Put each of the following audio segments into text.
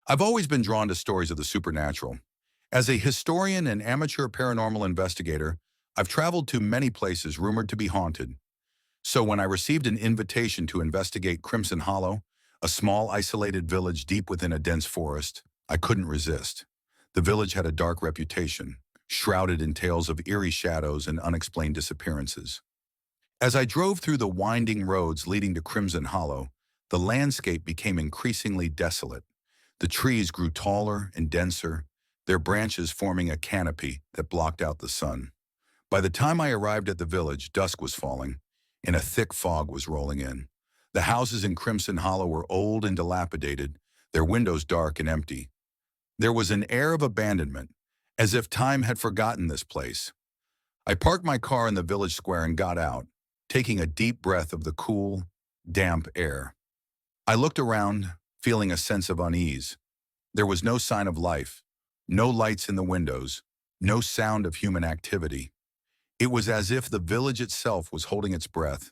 I've always been drawn to stories of the supernatural. As a historian and amateur paranormal investigator, I've traveled to many places rumored to be haunted. So when I received an invitation to investigate Crimson Hollow, a small isolated village deep within a dense forest, I couldn't resist. The village had a dark reputation, shrouded in tales of eerie shadows and unexplained disappearances. As I drove through the winding roads leading to Crimson Hollow, the landscape became increasingly desolate. The trees grew taller and denser, their branches forming a canopy that blocked out the sun. By the time I arrived at the village, dusk was falling, and a thick fog was rolling in. The houses in Crimson Hollow were old and dilapidated, their windows dark and empty. There was an air of abandonment, as if time had forgotten this place. I parked my car in the village square and got out, taking a deep breath of the cool, damp air. I looked around, feeling a sense of unease. There was no sign of life, no lights in the windows, no sound of human activity. It was as if the village itself was holding its breath,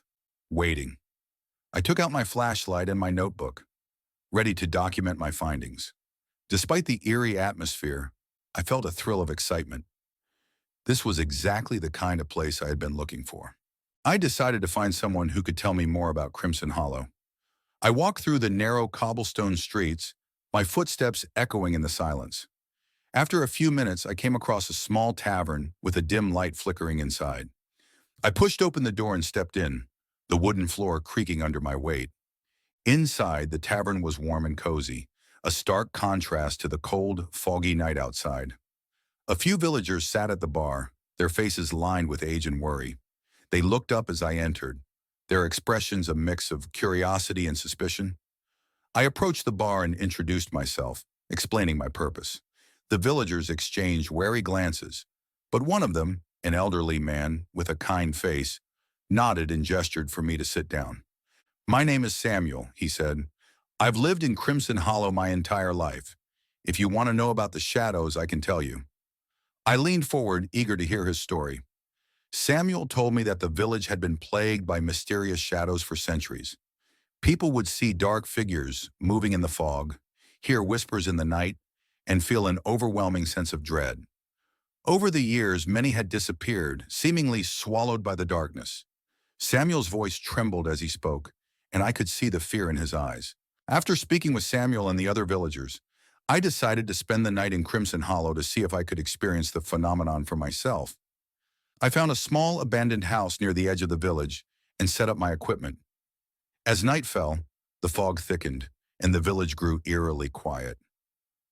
waiting. I took out my flashlight and my notebook, ready to document my findings. Despite the eerie atmosphere, I felt a thrill of excitement. This was exactly the kind of place I had been looking for. I decided to find someone who could tell me more about Crimson Hollow. I walked through the narrow cobblestone streets, my footsteps echoing in the silence. After a few minutes, I came across a small tavern with a dim light flickering inside. I pushed open the door and stepped in, the wooden floor creaking under my weight. Inside, the tavern was warm and cozy, a stark contrast to the cold, foggy night outside. A few villagers sat at the bar, their faces lined with age and worry. They looked up as I entered, their expressions a mix of curiosity and suspicion. I approached the bar and introduced myself, explaining my purpose. The villagers exchanged wary glances, but one of them, an elderly man with a kind face, nodded and gestured for me to sit down. "My name is Samuel," he said. "I've lived in Crimson Hollow my entire life. If you want to know about the shadows, I can tell you." I leaned forward, eager to hear his story. Samuel told me that the village had been plagued by mysterious shadows for centuries. People would see dark figures moving in the fog, hear whispers in the night, and feel an overwhelming sense of dread. Over the years, many had disappeared, seemingly swallowed by the darkness. Samuel's voice trembled as he spoke, and I could see the fear in his eyes. After speaking with Samuel and the other villagers, I decided to spend the night in Crimson Hollow to see if I could experience the phenomenon for myself. I found a small abandoned house near the edge of the village and set up my equipment. As night fell, the fog thickened, and the village grew eerily quiet.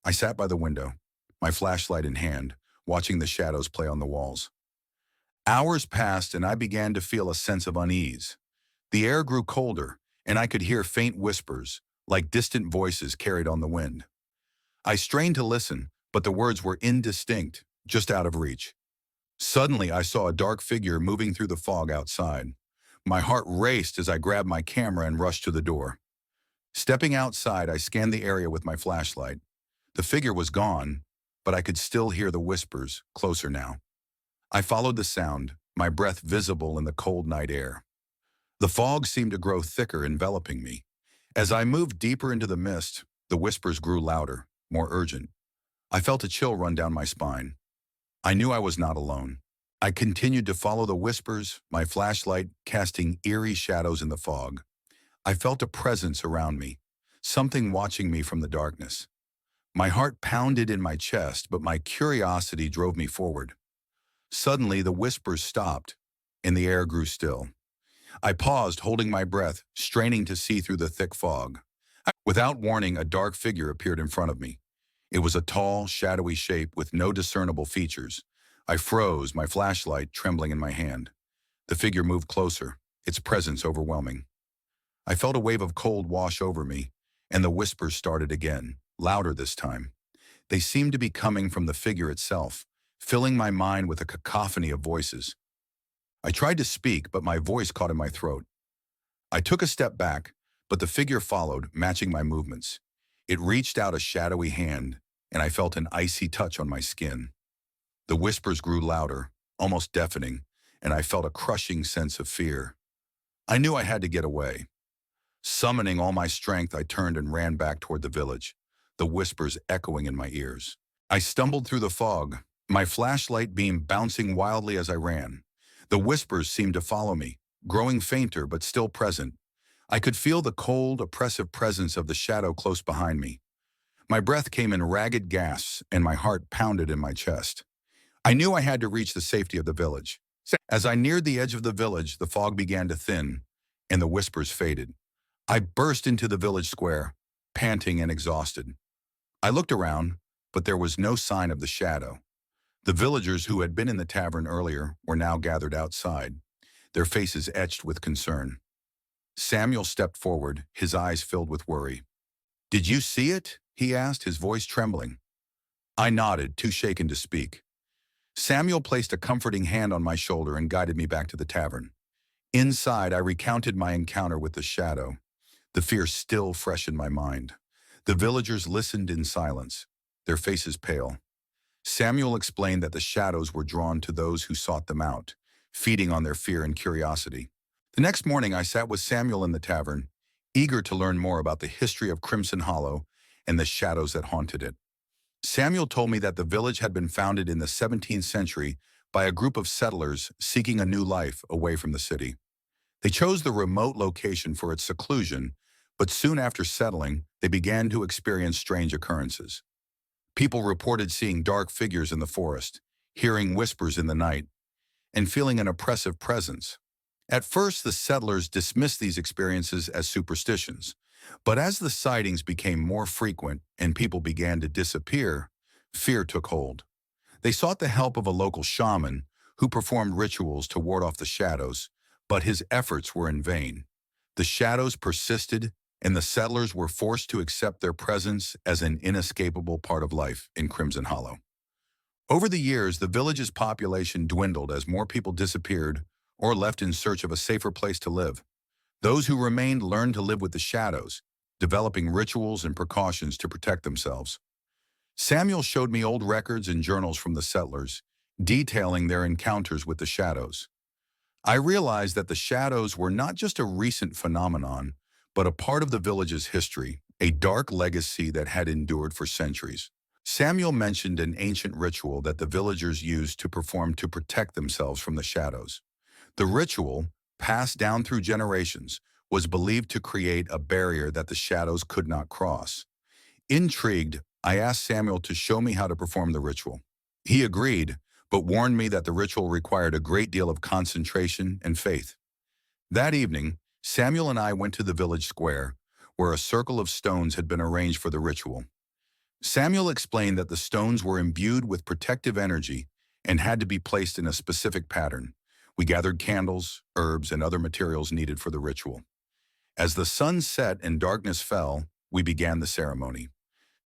I sat by the window, my flashlight in hand, watching the shadows play on the walls. Hours passed and I began to feel a sense of unease. The air grew colder, and I could hear faint whispers, like distant voices carried on the wind. I strained to listen, but the words were indistinct, just out of reach. Suddenly, I saw a dark figure moving through the fog outside. My heart raced as I grabbed my camera and rushed to the door. Stepping outside, I scanned the area with my flashlight. The figure was gone, but I could still hear the whispers, closer now. I followed the sound, my breath visible in the cold night air. The fog seemed to grow thicker, enveloping me. As I moved deeper into the mist, the whispers grew louder, more urgent. I felt a chill run down my spine. I knew I was not alone. I continued to follow the whispers, my flashlight casting eerie shadows in the fog. I felt a presence around me, something watching me from the darkness. My heart pounded in my chest, but my curiosity drove me forward. Suddenly, the whispers stopped, and the air grew still. I paused, holding my breath, straining to see through the thick fog. Without warning, a dark figure appeared in front of me. It was a tall, shadowy shape with no discernible features. I froze, my flashlight trembling in my hand. The figure moved closer, its presence overwhelming. I felt a wave of cold wash over me, and the whispers started again, louder this time. They seemed to be coming from the figure itself, filling my mind with a cacophony of voices. I tried to speak, but my voice caught in my throat. I took a step back, but the figure followed, matching my movements. It reached out a shadowy hand, and I felt an icy touch on my skin. The whispers grew louder, almost deafening, and I felt a crushing sense of fear. I knew I had to get away. Summoning all my strength, I turned and ran back toward the village. the whispers echoing in my ears. I stumbled through the fog, my flashlight beam bouncing wildly as I ran. The whispers seemed to follow me, growing fainter but still present. I could feel the cold, oppressive presence of the shadow close behind me. My breath came in ragged gasps and my heart pounded in my chest. I knew I had to reach the safety of the village. As I neared the edge of the village, the fog began to thin and the whispers faded. I burst into the village square, panting and exhausted. I looked around, but there was no sign of the shadow. The villagers who had been in the tavern earlier were now gathered outside, their faces etched with concern. Samuel stepped forward, his eyes filled with worry. "Did you see it?" he asked, his voice trembling. I nodded, too shaken to speak. Samuel placed a comforting hand on my shoulder and guided me back to the tavern. Inside, I recounted my encounter with the shadow, the fear still fresh in my mind. The villagers listened in silence, their faces pale. Samuel explained that the shadows were drawn to those who sought them out, feeding on their fear and curiosity. The next morning, I sat with Samuel in the tavern, eager to learn more about the history of Crimson Hollow and the shadows that haunted it. Samuel told me that the village had been founded in the 17th century by a group of settlers seeking a new life away from the city. They chose the remote location for its seclusion, but soon after settling, they began to experience strange occurrences. People reported seeing dark figures in the forest, hearing whispers in the night, and feeling an oppressive presence. At first, the settlers dismissed these experiences as superstitions, but as the sightings became more frequent and people began to disappear, fear took hold. They sought the help of a local shaman who performed rituals to ward off the shadows, but his efforts were in vain. The shadows persisted, and the settlers were forced to accept their presence as an inescapable part of life in Crimson Hollow. Over the years, the village's population dwindled as more people disappeared or left in search of a safer place to live. Those who remained learned to live with the shadows, developing rituals and precautions to protect themselves. Samuel showed me old records and journals from the settlers, detailing their encounters with the shadows. I realized that the shadows were not just a recent phenomenon, but a part of the village's history, a dark legacy that had endured for centuries. Samuel mentioned an ancient ritual that the villagers used to perform to protect themselves from the shadows. The ritual, passed down through generations, was believed to create a barrier that the shadows could not cross. Intrigued, I asked Samuel to show me how to perform the ritual. He agreed, but warned me that the ritual required a great deal of concentration and faith. That evening, Samuel and I went to the village square, where a circle of stones had been arranged for the ritual. Samuel explained that the stones were imbued with protective energy and had to be placed in a specific pattern. We gathered candles, herbs, and other materials needed for the ritual. As the sun set and darkness fell, we began the ceremony.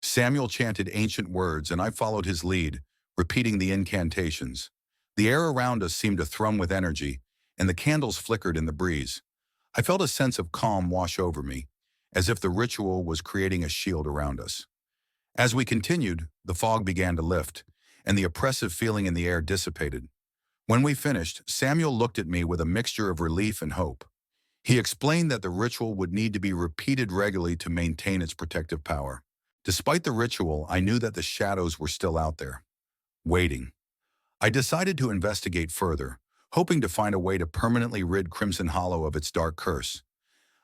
Samuel chanted ancient words, and I followed his lead, repeating the incantations. The air around us seemed to thrum with energy, and the candles flickered in the breeze. I felt a sense of calm wash over me, as if the ritual was creating a shield around us. As we continued, the fog began to lift, and the oppressive feeling in the air dissipated. When we finished, Samuel looked at me with a mixture of relief and hope. He explained that the ritual would need to be repeated regularly to maintain its protective power. Despite the ritual, I knew that the shadows were still out there, waiting. I decided to investigate further, hoping to find a way to permanently rid Crimson Hollow of its dark curse.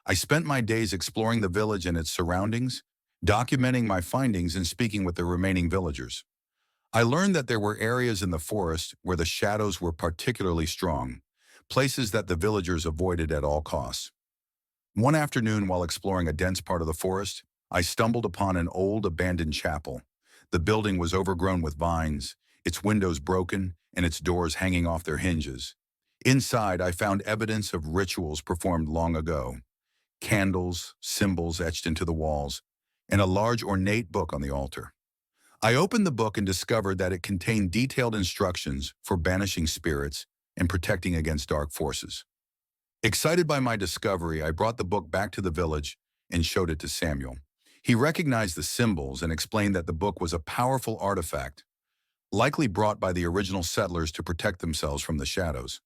I spent my days exploring the village and its surroundings, documenting my findings and speaking with the remaining villagers. I learned that there were areas in the forest where the shadows were particularly strong, places that the villagers avoided at all costs. One afternoon, while exploring a dense part of the forest, I stumbled upon an old abandoned chapel. The building was overgrown with vines, its windows broken, and its doors hanging off their hinges. Inside, I found evidence of rituals performed long ago. Candles, symbols etched into the walls, and a large ornate book on the altar. I opened the book and discovered that it contained detailed instructions for banishing spirits and protecting against dark forces. Excited by my discovery, I brought the book back to the village and showed it to Samuel. He recognized the symbols and explained that the book was a powerful artifact, likely brought by the original settlers to protect themselves from the shadows.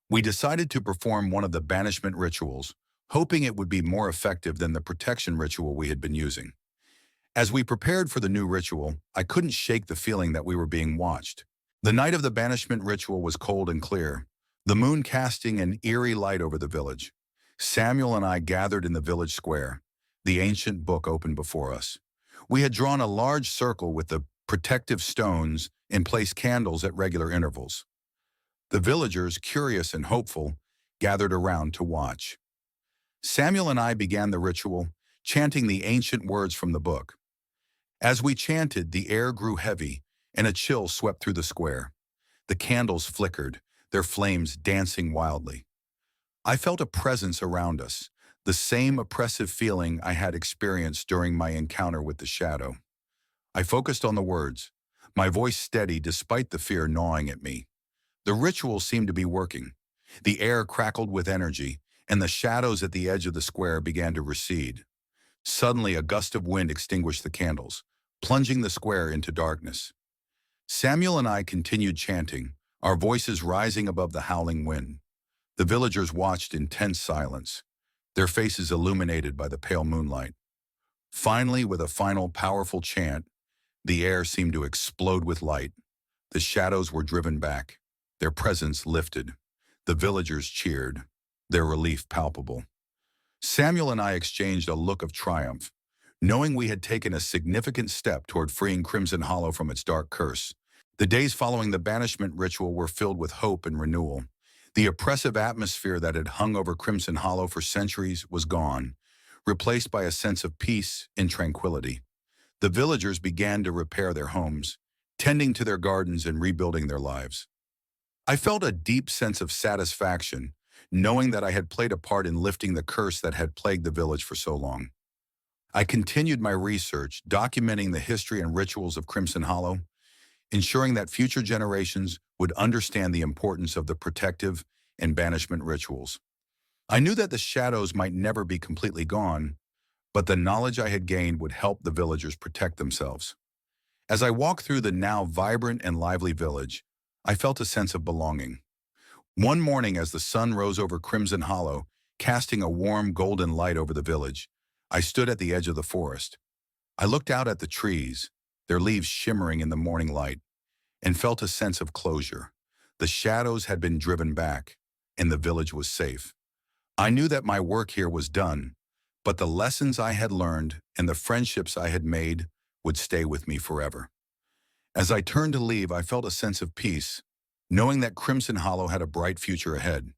We decided to perform one of the banishment rituals, hoping it would be more effective than the protection ritual we had been using. As we prepared for the new ritual, I couldn't shake the feeling that we were being watched. The night of the banishment ritual was cold and clear, the moon casting an eerie light over the village. Samuel and I gathered in the village square, the ancient book open before us. We had drawn a large circle with the protective stones and placed candles at regular intervals. The villagers, curious and hopeful, gathered around to watch. Samuel and I began the ritual, chanting the ancient words from the book. As we chanted, the air grew heavy, and a chill swept through the square. The candles flickered, their flames dancing wildly. I felt a presence around us, the same oppressive feeling I had experienced during my encounter with the shadow. I focused on the words, my voice steady despite the fear gnawing at me. The ritual seemed to be working. The air crackled with energy, and the shadows at the edge of the square began to recede. Suddenly, a gust of wind extinguished the candles, plunging the square into darkness. Samuel and I continued chanting, our voices rising above the howling wind. The villagers watched in tense silence, their faces illuminated by the pale moonlight. Finally, with a final powerful chant, the air seemed to explode with light. The shadows were driven back, their presence lifted. The villagers cheered, their relief palpable. Samuel and I exchanged a look of triumph, knowing we had taken a significant step toward freeing Crimson Hollow from its dark curse. The days following the banishment ritual were filled with hope and renewal. The oppressive atmosphere that had hung over Crimson Hollow for centuries was gone, replaced by a sense of peace and tranquility. The villagers began to repair their homes, tending to their gardens and rebuilding their lives. I felt a deep sense of satisfaction, knowing that I had played a part in lifting the curse that had plagued the village for so long. I continued my research, documenting the history and rituals of Crimson Hollow, ensuring that future generations would understand the importance of the protective and banishment rituals. I knew that the shadows might never be completely gone, but the knowledge I had gained would help the villagers protect themselves. As I walked through the now vibrant and lively village, I felt a sense of belonging. One morning, as the sun rose over Crimson Hollow, casting a warm golden light over the village, I stood at the edge of the forest. I looked out at the trees, their leaves shimmering in the morning light, and felt a sense of closure. The shadows had been driven back, and the village was safe. I knew that my work here was done, but the lessons I had learned and the friendships I had made would stay with me forever. As I turned to leave, I felt a sense of peace, knowing that Crimson Hollow had a bright future ahead.